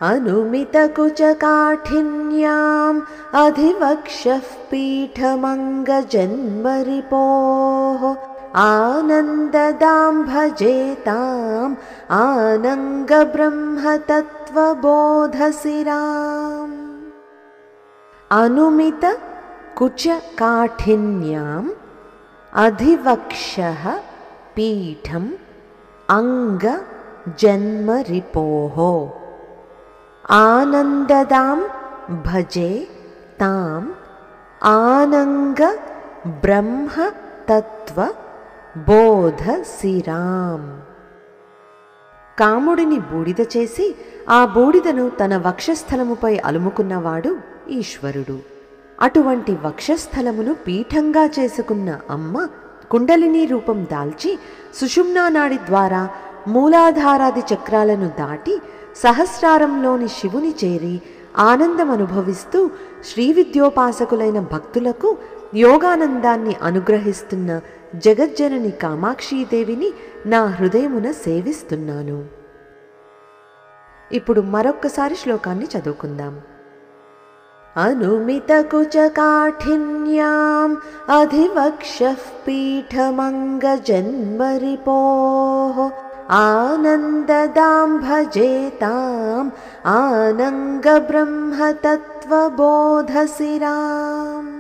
अनुमितकुचकाठिन्याम् अधिवक्षः पीठमङ्गजन्मरिपोः आनन्ददां भजेताम् आनङ्गब्रह्मतत्त्वबोधसिराम्। अनुमितकुचकाठिन्याम् अधिवक्षः पीठम् अंगजन्मरिपोः आनन्ददां भजे ताम् आनंग ब्रह्म तत्व బోధసిరాం. కాముడిని బూడిద చేసి ఆ బూడిదను తన వక్షస్థలముపై అలుముకున్నవాడు ఈశ్వరుడు. అటువంటి వక్షస్థలమును పీఠంగా చేసుకున్న అమ్మ కుండలిని రూపం దాల్చి సుషుమ్నా నాడి ద్వారా మూలాధారాది చక్రాలను దాటి సహస్రారంలోని శివుని చేరి ఆనందమనుభవిస్తూ శ్రీవిద్యోపాసకులైన భక్తులకు యోగానందాన్ని అనుగ్రహిస్తున్న జగజ్జనని కామాక్షీదేవిని నా హృదయమున సేవిస్తున్నాను. ఇప్పుడు మరొక్కసారి శ్లోకాన్ని చదువుకుందాం. అనుమితకుచకాఠిన్యాం అధివక్షః పీఠమంగజన్మరిపోః ఆనందదాం భజేతాం ఆనంగబ్రహ్మతత్వబోధసిరాం.